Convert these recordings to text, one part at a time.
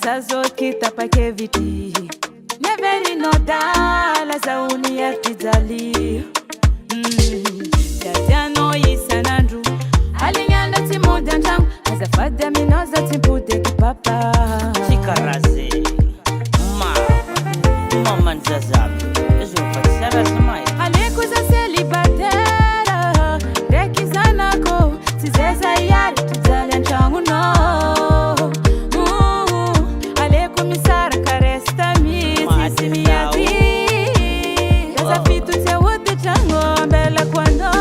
zazot kita pakeviti neveri nodala za uniartizali Jadiano isanandru Alinganda timudanjam Azafada minoza timpude kipapa Chikaraze Mama nzazabi Ezofatisara zamai Alekuza celibatera Rekizanako Tizeza yari tuzali anchangu no Aleku misara karesta misi miyadi Kazafitu te wote chango mbele kwando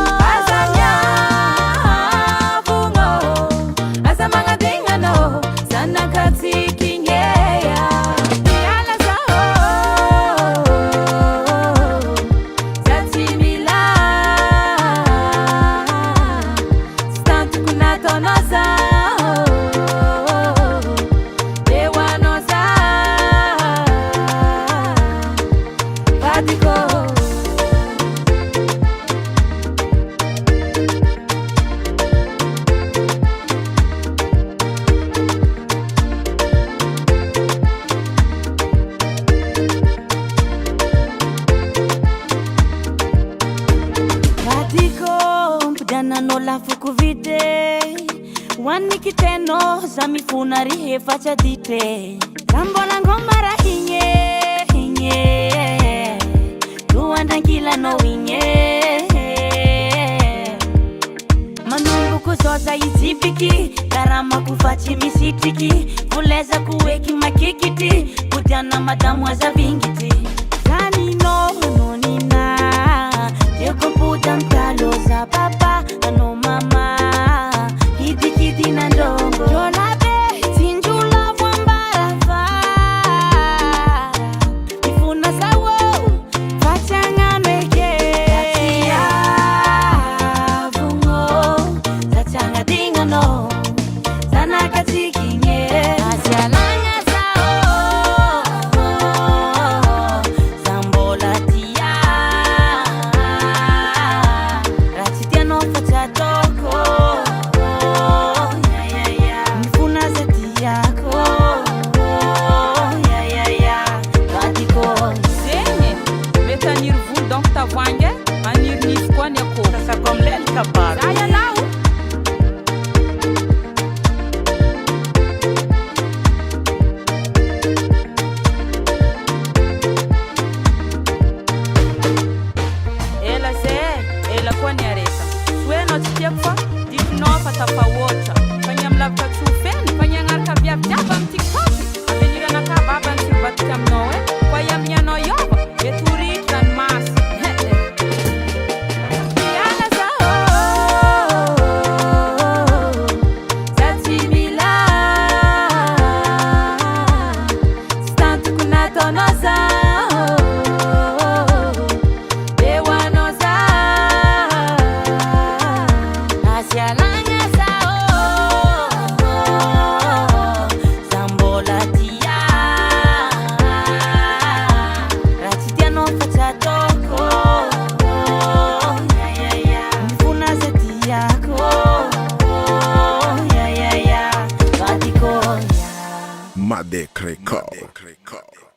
Nola fuku vide Wani kiteno Zamifuna rihe facha dite Rambola ngomara hinye Tuanda kila no winye Manungu kuzoza izipiki Darama kufachi misitiki Fuleza kuweki makikiti Kutiana madamu waza vingiti Zani no nonina Jeko puta mtalo za papa Ano mama Kiti kiti na ndongo Jola be Tinjula wambara fa Ifuna sawo Fachanga meke Tatia Vungo Tachanga dinga no Sana katiki nge Asialanga sao Zambola tia Rachitia no fachatoko Mifuna zeti yako Katiko Zenye, meta nirvu donc ta vange Anir nis kwa neko Sasa kwa mleli kabaru Saya lau Ela se, ela kwa ni areta Sueno titekwa, diknofa tapa water Panyam labka tufen, panyangar kabia Daba mtiktoki, avenira na kababa Nsirbatika mnowe, kwa yam yano yoba Yeturi tran mas Yana sao Zati mila Stantu kuna tonosa Dewa nosa Asialanga sao Zambola tia Rachitia no fachatoko Mifuna zeti yako Katiko Madek Record.